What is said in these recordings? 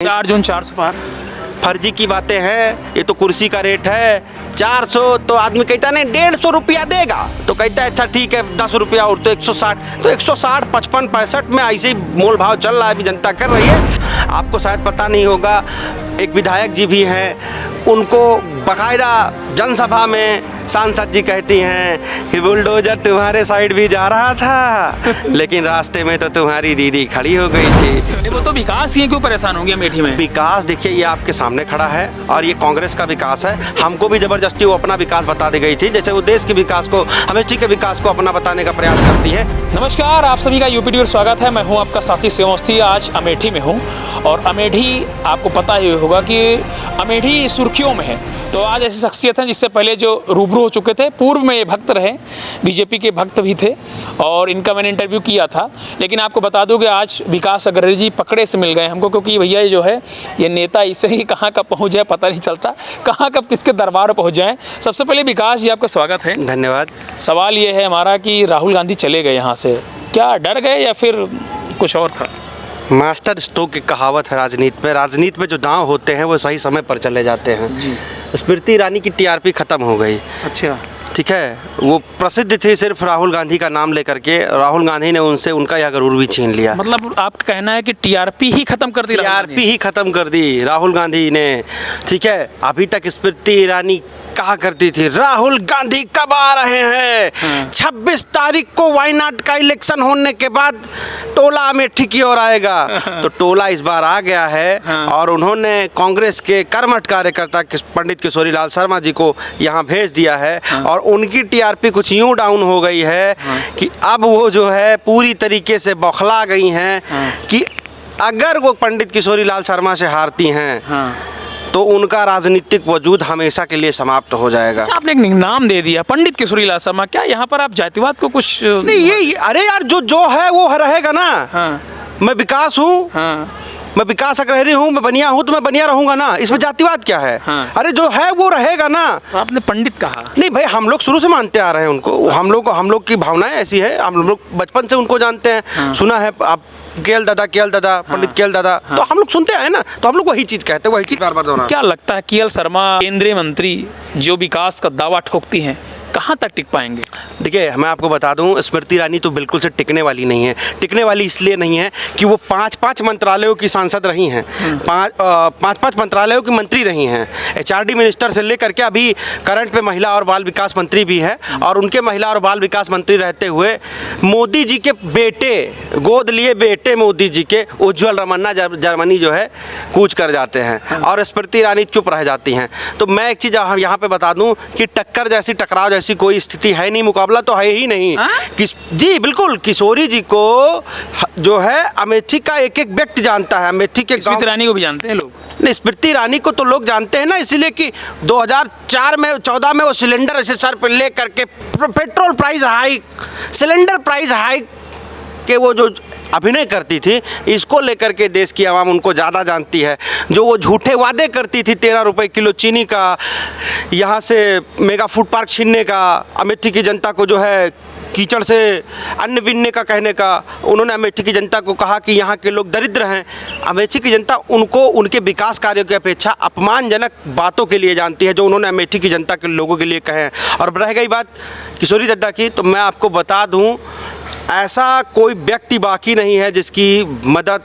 4 जून 400 पार। फर्जी की बातें हैं। ये तो कुर्सी का रेट है 400, तो आदमी कहता नहीं 150 रुपया देगा, तो कहता है अच्छा ठीक है 10 रुपया और, तो 160, तो 160, 55, 65 में ऐसे ही मोल भाव चल रहा है, अभी जनता कर रही है। आपको शायद पता नहीं होगा, एक विधायक जी भी हैं, उनको बाकायदा जनसभा में सांसद जी कहती हैं कि बुलडोजर तुम्हारे साइड भी जा रहा था, लेकिन रास्ते में तो तुम्हारी दीदी खड़ी हो गई थी। वो तो विकास ही है, क्यों परेशान होंगे अमेठी में? विकास देखिए, ये आपके सामने खड़ा है और ये कांग्रेस का विकास है। हमको भी जबरदस्ती वो अपना विकास बता दी गई थी, जैसे वो देश के विकास को, अमेठी के विकास को अपना बताने का प्रयास करती है। नमस्कार, आप सभी का यूपी टीवी स्वागत है। मैं हूं आपका साथी शिव अवस्थी। आज अमेठी में हूं और अमेठी आपको पता ही होगा कि अमेठी सुर्खियों में है। तो आज ऐसी शख्सियत हैं जिससे पहले जो रूबरू हो चुके थे, पूर्व में ये भक्त रहे, बीजेपी के भक्त भी थे और इनका मैंने इंटरव्यू किया था। लेकिन आपको बता दूं कि आज विकास अग्रवाल जी पकड़े से मिल गए हमको, क्योंकि भैया ये जो है ये नेता इससे ही कहाँ कब पहुँच जाए पता नहीं चलता, कहाँ कब किसके दरबार पहुँच जाए। सबसे पहले विकास जी, आपका स्वागत है। धन्यवाद। सवाल ये है हमारा कि राहुल गांधी चले गए यहाँ से, क्या डर गए या फिर कुछ और था? मास्टर स्ट्रोक की कहावत है राजनीति में जो दांव होते हैं वो सही समय पर चले जाते हैं। स्मृति ईरानी की टीआरपी खत्म हो गई। अच्छा, ठीक है, वो प्रसिद्ध थी सिर्फ राहुल गांधी का नाम लेकर के। राहुल गांधी ने उनसे उनका यह गुरूर भी छीन लिया। मतलब आपका कहना है कि टीआरपी ही खत्म कर दी? टीआरपी ही खत्म कर दी राहुल गांधी ने। ठीक है, अभी तक स्मृति ईरानी कहा करती थी राहुल गांधी कब आ रहे हैं, 26 तारीख को वायनाड का इलेक्शन होने के बाद टोला अमेठी की ओर आएगा। तो टोला इस बार आ गया है और उन्होंने कांग्रेस के कर्मठ कार्यकर्ता पंडित किशोरीलाल शर्मा जी को यहाँ भेज दिया है और उनकी टीआरपी कुछ यूं डाउन हो गई है कि अब वो जो है पूरी तरीके से बौखला गई हैं कि अगर वो पंडित किशोरीलाल शर्मा से हारती हैं तो उनका राजनीतिक वजूद हमेशा के लिए समाप्त हो जाएगा। अच्छा, आपने एक नाम दे दिया पंडित किशोरीलाल शर्मा, क्या यहाँ पर आप जातिवाद को कुछ नहीं? ये अरे यार, जो है वो रहेगा ना। मैं विकास हूँ, मैं विकास अग्रहरी हूँ, मैं बनिया हूँ, तो मैं बनिया रहूंगा ना। इसमें जातिवाद क्या है? अरे जो है वो रहेगा ना। तो आपने पंडित कहा? नहीं भाई, हम लोग शुरू से मानते आ रहे हैं उनको। अच्छा। हम लोग की भावनाएं ऐसी है, हम लोग बचपन से उनको जानते हैं। सुना है आप केएल दादा पंडित केएल दादा, तो हम लोग सुनते आए ना, तो हम लोग वही चीज कहते हैं, वही चीज बार बार दोहराते हैं। क्या लगता है केएल शर्मा केंद्रीय मंत्री जो विकास का दावा ठोकती हैं, कहाँ तक टिक पाएंगे? देखिए, मैं आपको बता दूं, स्मृति ईरानी तो बिल्कुल से टिकने वाली नहीं है। टिकने वाली इसलिए नहीं है कि वो 5 मंत्रालयों की सांसद रही हैं, 5 मंत्रालयों की मंत्री रही हैं। एचआरडी मिनिस्टर से लेकर के अभी करंट पे महिला और बाल विकास मंत्री भी है। और उनके महिला और बाल विकास मंत्री रहते हुए मोदी जी के बेटे, गोद लिए बेटे मोदी जी के, उज्ज्वल रमन्ना जर्मनी जो है कूच कर जाते हैं और स्मृति ईरानी चुप रह जाती हैं। तो मैं एक चीज़ यहाँ पे बता दूँ कि टक्कर जैसी, टकराव जैसी कोई स्थिति है नहीं, मुकाबला तो है ही नहीं। जी बिल्कुल, किशोरी जी को जो है अमेठी का एक एक व्यक्ति जानता है। अमेठी के स्मृति ईरानी को भी जानते हैं लोग? नहीं, स्मृति ईरानी को तो लोग जानते हैं ना, इसीलिए कि 2014 में वो सिलेंडर ऐसे सर पर ले करके petrol price hike, cylinder price hike के वो जो अभिनय करती थी, इसको लेकर के देश की आवाम उनको ज़्यादा जानती है। जो वो झूठे वादे करती थी 13 रुपए किलो चीनी का, यहाँ से मेगा फूड पार्क छीनने का, अमेठी की जनता को जो है कीचड़ से अन्न बीनने का कहने का, उन्होंने अमेठी की जनता को कहा कि यहाँ के लोग दरिद्र हैं। अमेठी की जनता उनको उनके विकास कार्यों की अपेक्षा अपमानजनक बातों के लिए जानती है, जो उन्होंने अमेठी की जनता के लोगों के लिए कहे हैं। और रह गई बात किशोरी दद्दा की, तो मैं आपको बता दूँ, ऐसा कोई व्यक्ति बाकी नहीं है जिसकी मदद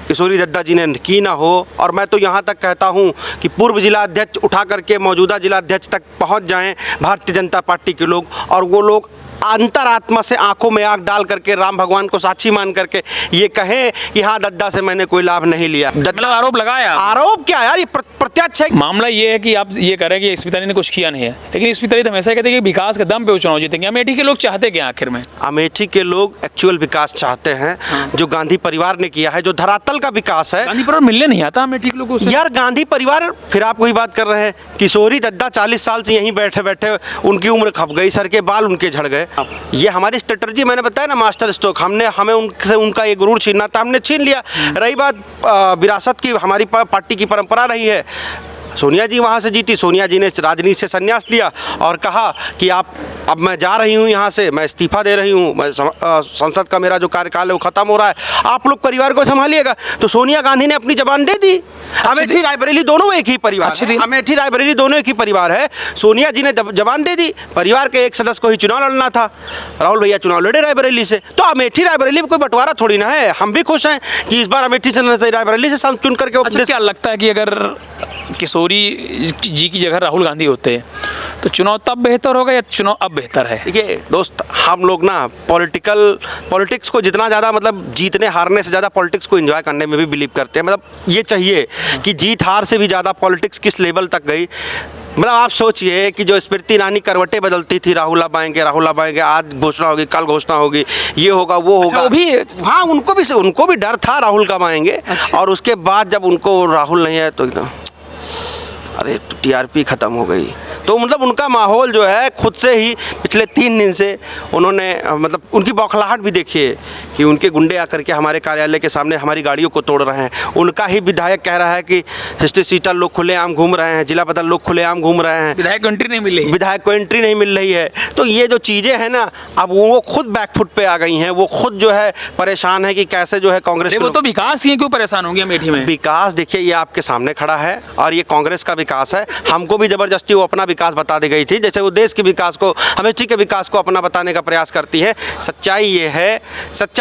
किशोरी दद्दा जी ने की ना हो। और मैं तो यहाँ तक कहता हूँ कि पूर्व जिला अध्यक्ष उठा करके मौजूदा जिला अध्यक्ष तक पहुँच जाएं भारतीय जनता पार्टी के लोग, और वो लोग अंतरात्मा से आंखों में आंख डाल करके राम भगवान को साक्षी मान करके ये कहें कि हाँ, दद्दा से मैंने कोई लाभ नहीं लिया। मतलब आरोप लगाया? आरोप क्या यार, ये प्रत्यक्ष है। मामला ये है कि आप ये कह रहे हैं कि स्मृति ईरानी ने कुछ किया नहीं है, लेकिन स्मृति ईरानी हमेशा कहते हैं कि विकास के दम पे वो चुनाव जीतेंगे। अमेठी के लोग चाहते क्या आखिर में? अमेठी के लोग एक्चुअल विकास चाहते हैं, जो गांधी परिवार ने किया है, जो धरातल का विकास है। गांधी परिवार मिलने नहीं आता अमेठी के लोगों से यार। गांधी परिवार, फिर आप वही बात कर रहे हैं, किशोरी दद्दा 40 साल से यहीं बैठे बैठे उनकी उम्र खप गई, सर के बाल उनके झड़ गए। ये हमारी स्ट्रेटजी, मैंने बताया ना, मास्टर स्ट्रोक। हमें उनसे उनका ये गुरूर छीनना था, हमने छीन लिया। रही बात विरासत की, हमारी पार्टी की परंपरा रही है सोनिया जी वहाँ से जीती, सोनिया जी ने राजनीति से संन्यास लिया और कहा कि अब मैं जा रही हूँ यहाँ से, मैं इस्तीफा दे रही हूँ, मैं संसद का मेरा जो कार्यकाल है वो ख़त्म हो रहा है, आप लोग परिवार को संभालिएगा। तो सोनिया गांधी ने अपनी जबान दे दी। अमेठी रायबरेली दोनों एक ही परिवार है, अमेठी रायबरेली दोनों एक ही परिवार है। सोनिया जी ने जबान दे दी, परिवार के एक सदस्य को ही चुनाव लड़ना था, राहुल भैया चुनाव लड़े रायबरेली से। तो अमेठी रायबरेली में कोई बंटवारा थोड़ी ना है, हम भी खुश हैं कि इस बार अमेठी से रायबरेली से चुन करके। अच्छा, क्या लगता है कि अगर किशोरी जी की जगह राहुल गांधी होते तो चुनाव तब बेहतर होगा या चुनाव अब बेहतर है? देखिए दोस्त, हम लोग ना पॉलिटिक्स को जितना ज़्यादा मतलब जीतने हारने से ज़्यादा पॉलिटिक्स को एंजॉय करने में भी बिलीव करते हैं। मतलब ये चाहिए कि जीत हार से भी ज़्यादा पॉलिटिक्स किस लेवल तक गई। मतलब आप सोचिए कि जो स्मृति ईरानी करवटें बदलती थी, राहुल अब आएंगे, आज घोषणा होगी, कल घोषणा होगी, ये होगा वो होगा। अच्छा, वो भी हाँ, उनको भी डर था राहुल कब आएंगे। अच्छा। और उसके बाद जब उनको राहुल नहीं है तो एकदम अरे टीआरपी ख़त्म हो गई। तो मतलब उनका माहौल जो है खुद से ही पिछले 3 दिन से उन्होंने मतलब उनकी बौखलाहट भी देखिए कि उनके गुंडे आकर के हमारे कार्यालय के सामने हमारी गाड़ियों को तोड़ रहे हैं। उनका ही विधायक कह रहा है कि हिस्ट्री सीटर लोग खुलेआम घूम रहे हैं, जिला बदल लोग खुलेआम घूम रहे हैं, विधायक को एंट्री नहीं मिल रही है। तो ये जो चीज़ें हैं ना, अब वो खुद बैकफुट पे आ गई हैं, वो खुद जो है परेशान है कि कैसे जो है कांग्रेस। वो तो विकास ही क्यों परेशान होंगे अमेठी में? विकास देखिए ये आपके सामने खड़ा है और ये कांग्रेस का विकास है। हमको भी ज़बरदस्ती वो अपना विकास बता दी गई थी, जैसे वो देश के विकास को, अमेठी के विकास को अपना बताने का प्रयास करती है। सच्चाई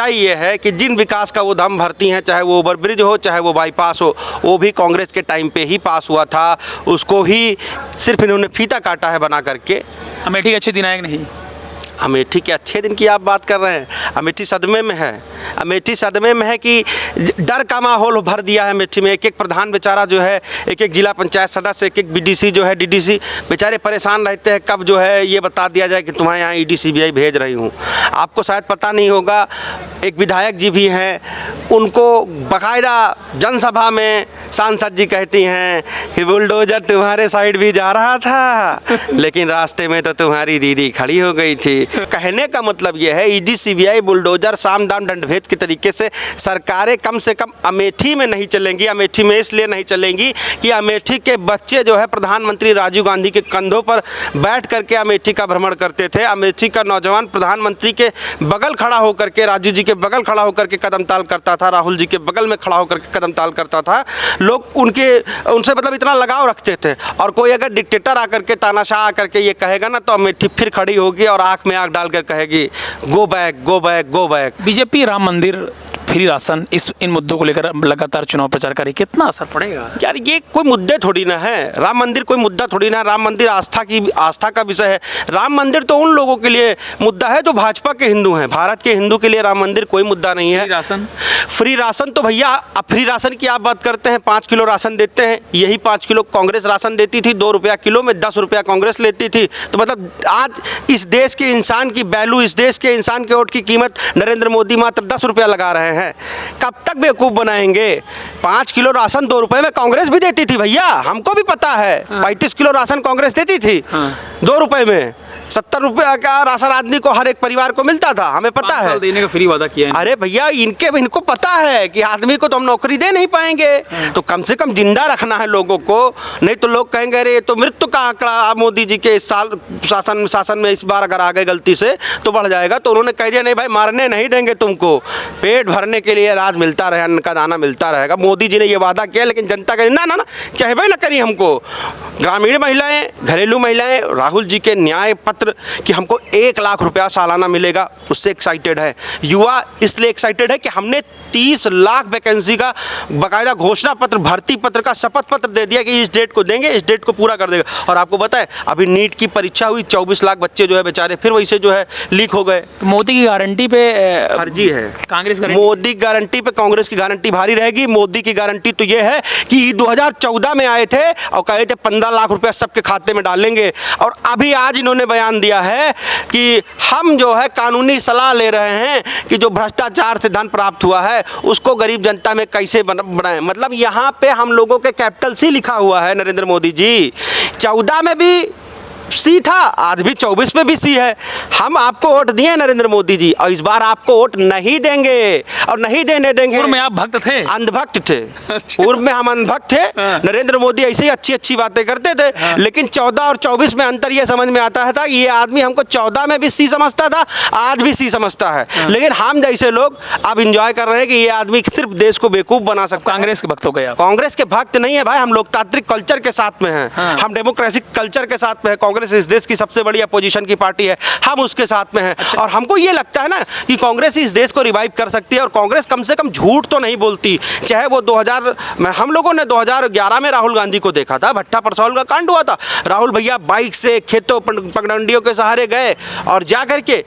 ये है कि जिन विकास का वो दम भरती हैं, चाहे वो ओवरब्रिज हो, चाहे वो बाईपास हो, वो भी कांग्रेस के टाइम पे ही पास हुआ था। उसको ही सिर्फ इन्होंने फीता काटा है बना करके। अमेठी के अच्छे दिन आए नहीं? अमेठी के अच्छे दिन की आप बात कर रहे हैं? अमेठी सदमे में है। अमेठी सदमे में है कि डर का माहौल भर दिया है अमेठी में। एक एक प्रधान बेचारा जो है, एक एक जिला पंचायत सदस्य, एक एक बीडीसी जो है, डीडीसी बेचारे परेशान रहते हैं कब जो है ये बता दिया जाए कि तुम्हारे यहाँ ईडी सीबीआई भेज रही हूँ। आपको शायद पता नहीं होगा, एक विधायक जी भी हैं, उनको बाकायदा जनसभा में सांसद जी कहती हैं कि बुलडोजर तुम्हारे साइड भी जा रहा था, लेकिन रास्ते में तो तुम्हारी दीदी खड़ी हो गई थी। कहने का मतलब यह है ईडी सीबीआई बुलडोजर साम दाम दंडभेद के तरीके से सरकारें कम से कम अमेठी में नहीं चलेंगी। अमेठी में इसलिए नहीं चलेंगी कि अमेठी के बच्चे जो है प्रधानमंत्री राजीव गांधी के कंधों पर बैठ करके अमेठी का भ्रमण करते थे। अमेठी का नौजवान प्रधानमंत्री के बगल खड़ा होकर के, राजीव जी के बगल खड़ा होकर के कदम ताल करता था, राहुल जी के बगल में खड़ा होकर के कदम ताल करता था। लोग उनसे मतलब इतना लगाव रखते थे। और कोई अगर डिक्टेटर आकर के, तानाशाह आकर के ये कहेगा ना, तो अमेठी फिर खड़ी होगी और आँख में आँख डालकर कहेगी go back go back go back. BJP Ram मंदिर, फ्री राशन, इन मुद्दों को लेकर लगातार चुनाव प्रचार करें, कितना असर पड़ेगा? यार ये कोई मुद्दे थोड़ी ना है, राम मंदिर कोई मुद्दा थोड़ी ना। राम मंदिर आस्था का विषय है। राम मंदिर तो उन लोगों के लिए मुद्दा है जो भाजपा के हिंदू हैं। भारत के हिंदू के लिए राम मंदिर कोई मुद्दा नहीं है। फ्री राशन तो भैया, अब फ्री राशन की आप बात करते हैं, 5 किलो राशन देते हैं, यही 5 किलो कांग्रेस राशन देती थी। 2 रुपया किलो में 10 रुपया कांग्रेस लेती थी। तो मतलब आज इस देश के इंसान की वैल्यू, इस देश के इंसान के वोट की कीमत नरेंद्र मोदी मात्र 10 रुपया लगा रहे हैं। कब तक बेवकूफ़ बनाएंगे? 5 किलो राशन 2 रुपए में कांग्रेस भी देती थी भैया, हमको भी पता है। 35 किलो राशन कांग्रेस देती थी 2 रुपए में। 70 रुपया का राशन आदमी को, हर एक परिवार को मिलता था, हमें पता है। 5 साल देने का फ्री वादा किया है। अरे भैया इनको पता है कि आदमी को तो हम नौकरी दे नहीं पाएंगे, तो कम से कम जिंदा रखना है लोगों को। नहीं तो लोग कहेंगे अरे ये तो मृत्यु का आंकड़ा मोदी जी के इस साल शासन में इस बार अगर आ गए गलती से तो बढ़ जाएगा। तो उन्होंने कह दिया नहीं भाई, मारने नहीं देंगे तुमको, पेट भरने के लिए राज मिलता रहे, अन्न का दाना मिलता रहेगा। मोदी जी ने ये वादा किया, लेकिन जनता कहे ना ना चाहबे ना करी हमको। ग्रामीण महिलाएं, घरेलू महिलाएं राहुल जी के न्याय पत्र कि हमको 1 लाख रुपया सालाना मिलेगा, उससे एक्साइटेड है। युवा इसलिए एक्साइटेड है कि हमने 30 लाख वैकेंसी का बाकायदा घोषणा पत्र, भर्ती पत्र का शपथ पत्र दे दिया कि इस डेट को देंगे, इस डेट को पूरा कर देगा। और आपको पता है अभी नीट की परीक्षा हुई, 24 लाख बच्चे जो है बेचारे फिर वैसे जो है लीक हो गए। तो मोदी की गारंटी पे फर्जी है कांग्रेस। मोदी की गारंटी पे कांग्रेस की गारंटी भारी रहेगी। मोदी की गारंटी तो ये है कि 2014 में आए थे और कहे थे 15 लाख रुपया सबके खाते में डालेंगे, और अभी आज इन्होंने बयान दिया है कि हम जो है कानूनी सलाह ले रहे हैं कि जो भ्रष्टाचार से धन प्राप्त हुआ है उसको गरीब जनता में कैसे बनाएं। मतलब यहाँ पे हम लोगों के कैपिटल सी लिखा हुआ है नरेंद्र मोदी जी। 14 में भी सी था, आज भी 24 में भी सी है। हम आपको वोट दिए नरेंद्र मोदी जी, और इस बार आपको वोट नहीं देंगे और नहीं देने देंगे। पूर्व में आप भक्त थे? अंधभक्त थे। अच्छा। पूर्व में हम अंधभक्त थे। नरेंद्र मोदी ऐसे ही अच्छी अच्छी बातें करते थे, लेकिन 14 और 24 में अंतर ये समझ में आता था, ये आदमी हमको 14 में भी सी समझता था, आज भी सी समझता है। लेकिन हम जैसे लोग अब इंजॉय कर रहे हैं कि ये आदमी सिर्फ देश को बेवकूफ बना सकता है। कांग्रेस के भक्त हो गए आप? कांग्रेस के भक्त नहीं है भाई, हम लोकतांत्रिक कल्चर के साथ में हैं। हम डेमोक्रेसी कल्चर के साथ में है। कांग्रेस इस देश की सबसे बड़ी अपोजिशन की पार्टी है, हम उसके साथ में हैं। अच्छा। और हमको ये लगता है ना कि कांग्रेस इस देश को रिवाइव कर सकती है, और कांग्रेस कम से कम झूठ तो नहीं बोलती। चाहे वो 2000 में हम लोगों ने 2011 में राहुल गांधी को देखा था, भट्टा परसौल का कांड हुआ था। राहुल भैया बाइक से खेतों पगडंडियों के सहारे गए और जा करके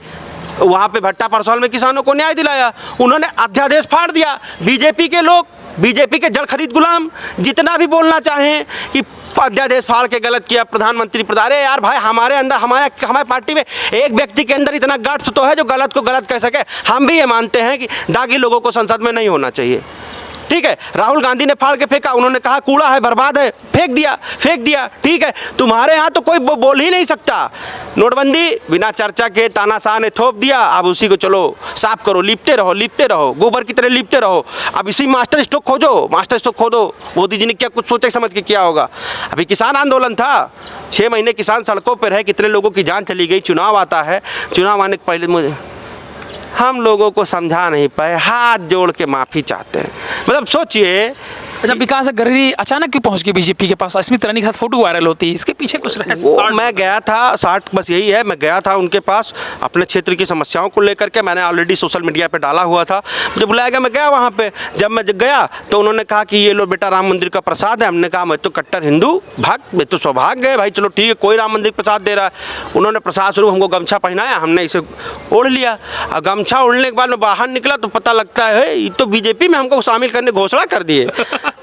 वहाँ पे भट्टा परसौल में किसानों को न्याय दिलाया। उन्होंने अध्यादेश फाड़ दिया। बीजेपी के लोग, बीजेपी के जल खरीद गुलाम जितना भी बोलना चाहें कि अध्यादेश फाड़ के गलत किया, प्रधानमंत्री अरे यार भाई, हमारे अंदर हमारे पार्टी में एक व्यक्ति के अंदर इतना गट्स तो है जो गलत को गलत कह सके। हम भी ये मानते हैं कि दागी लोगों को संसद में नहीं होना चाहिए। ठीक है, राहुल गांधी ने फाड़ के फेंका, उन्होंने कहा कूड़ा है, बर्बाद है, फेंक दिया। ठीक है, तुम्हारे यहाँ तो कोई बोल ही नहीं सकता। नोटबंदी बिना चर्चा के तानाशाह ने थोप दिया, अब उसी को चलो साफ करो, लिपते रहो, गोबर की तरह लिपते रहो। अब इसी मास्टर स्ट्रोक खोदो। मोदी जी ने क्या कुछ सोचे समझ के किया होगा? अभी किसान आंदोलन था, 6 महीने किसान सड़कों पर है, कितने लोगों की जान चली गई। चुनाव आता है, चुनाव आने के पहले मुझे हम लोगों को समझा नहीं पाए, हाथ जोड़ के माफ़ी चाहते हैं। मतलब सोचिए। अच्छा, विकास गहरी अचानक क्यों पहुंच गई बीजेपी के पास? स्मृति ईरानी के साथ फोटो वायरल होती है, इसके पीछे कुछ रहस्य? मैं गया था 60, बस यही है, मैं गया था उनके पास अपने क्षेत्र की समस्याओं को लेकर के। मैंने ऑलरेडी सोशल मीडिया पे डाला हुआ था, मुझे बुलाया गया, मैं गया वहाँ पे। जब मैं गया तो उन्होंने कहा कि ये लो बेटा राम मंदिर का प्रसाद है। हमने कहा मैं तो कट्टर हिंदू भक्त, मैं तो सौभाग्य है भाई, चलो ठीक है, कोई राम मंदिर प्रसाद दे रहा है। उन्होंने प्रसाद स्वरूप हमको गमछा पहनाया, हमने इसे ओढ़ लिया। और गमछा ओढ़ने के बाद मैं बाहर निकला तो पता लगता है ये तो बीजेपी में हमको शामिल करने घोषणा कर दिए।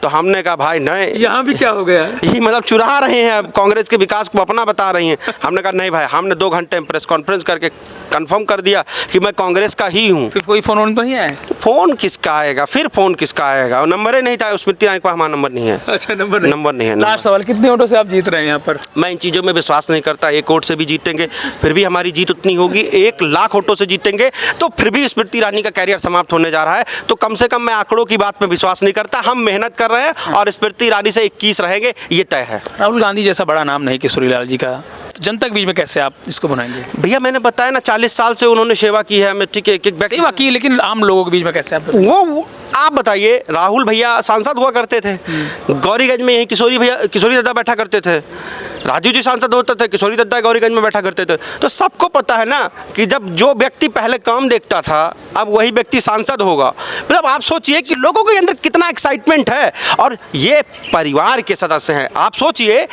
तो हमने कहा भाई नहीं, यहाँ भी क्या हो गया? ये मतलब चुरा रहे हैं, अब कांग्रेस के विकास को अपना बता रही हैं। हमने कहा नहीं भाई, हमने 2 घंटे में प्रेस कॉन्फ्रेंस करके कंफर्म कर दिया कि मैं कांग्रेस का ही हूँ। फिर कोई फ़ोन तो नहीं आया? फ़ोन किसका आएगा? फिर फ़ोन किसका आएगा? और नंबर ही नहीं था, स्मृति ईरानी को हमारा नंबर नहीं है। अच्छा, नंबर नहीं है। नंबर। लास्ट सवाल, कितने वोटों से आप जीत रहे हैं यहाँ पर? मैं इन चीज़ों में विश्वास नहीं करता। 1 वोट से भी जीतेंगे फिर भी हमारी जीत उतनी होगी, 1 लाख वोटों से जीतेंगे तो फिर भी स्मृति ईरानी का कैरियर समाप्त होने जा रहा है। तो कम से कम मैं आंकड़ों की बात में विश्वास नहीं करता। हम मेहनत कर रहे हैं और स्मृति ईरानी से 21 रहेंगे, ये तय है। राहुल गांधी जैसा बड़ा नाम नहीं किशोरीलाल जी का, तो जनता के बीच में कैसे आप इसको बनाएंगे? भैया मैंने बताया ना, 40 साल से उन्होंने सेवा की है अमेठी के एक सेवा की, लेकिन आम लोगों के बीच में कैसे आप? वो आप बताइए। राहुल भैया सांसद हुआ करते थे, गौरीगंज में यही किशोरी दद्दा बैठा करते थे। राजीव जी सांसद होते थे, किशोरी दद्दा गौरीगंज में बैठा करते थे। तो सबको पता है ना कि जब जो व्यक्ति पहले काम देखता था अब वही व्यक्ति सांसद होगा। मतलब आप सोचिए कि लोगों के अंदर कितना एक्साइटमेंट है, और ये परिवार के सदस्य हैं। आप सोचिए,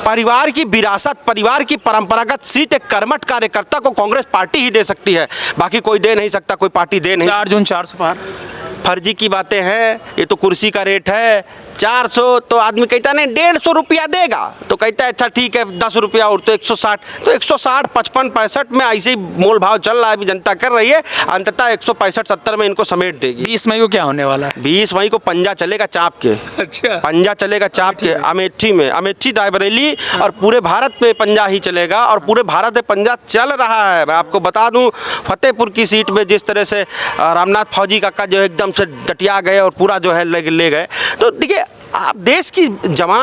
परिवार की विरासत, परिवार की परंपरागत सीट एक कर्मठ कार्यकर्ता को कांग्रेस पार्टी ही दे सकती है, बाकी कोई दे नहीं सकता, कोई पार्टी दे नहीं। 4 जून 400 पार फर्जी की बातें हैं, ये तो कुर्सी का रेट है 400। तो आदमी कहता नहीं 150 रुपया देगा, तो कहता है अच्छा ठीक है 10 रुपया और, तो 160, तो 160, 55, 65 में ऐसे ही मोल भाव चल रहा है। अभी जनता कर रही है, अंततः 165-70 में इनको समेट देगी। 20 मई को क्या होने वाला है? 20 मई को पंजा चलेगा चाप के। अच्छा, पंजा चलेगा चाप के अमेठी में, अमेठी रायबरेली, और पूरे भारत में पंजा ही चलेगा, और पूरे भारत में पंजा चल रहा है। मैं आपको बता दूं, फतेहपुर की सीट में जिस तरह से रामनाथ फौजी काका जो एकदम से डटिया गए और पूरा जो है ले गए, तो देखिए आप देश की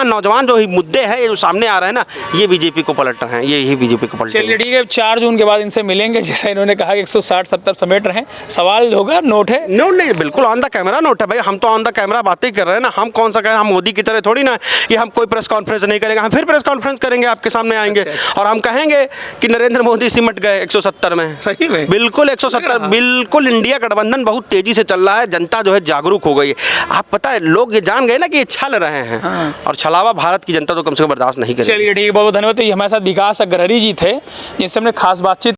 नौजवान जो मुद्दे हैं ये जो सामने आ रहे हैं ना, ये बीजेपी को पलट रहे हैं, ये बीजेपी को पलट। चलिए ठीक है, 4 जून के बाद इनसे मिलेंगे। जैसा इन्होंने कहा कि 160-70 समेट रहे हैं, सवाल होगा, नोट है? नोट नहीं, बिल्कुल ऑन द कैमरा नोट है भाई। हम तो ऑन द कैमरा बातें कर रहे हैं ना, हम कौन सा कह रहे हैं? हम मोदी की तरह थोड़ी ना कि हम कोई प्रेस कॉन्फ्रेंस नहीं करेंगे। हम फिर प्रेस कॉन्फ्रेंस करेंगे, आपके सामने आएंगे और हम कहेंगे कि नरेंद्र मोदी सिमट गए 170 में। सही में? बिल्कुल 170, बिल्कुल। इंडिया गठबंधन बहुत तेजी से चल रहा है, जनता जो है जागरूक हो गई है। आप पता है, लोग ये जान गए ना कि ये छल रहे हैं, और छलावा भारत की जनता तो कम से कम बर्दाश्त नहीं करेगी। चलिए ठीक है, बहुत बहुत धन्यवाद। ये हमारे साथ विकास अग्रहरी जी थे, जिनसे हमने खास बातचीत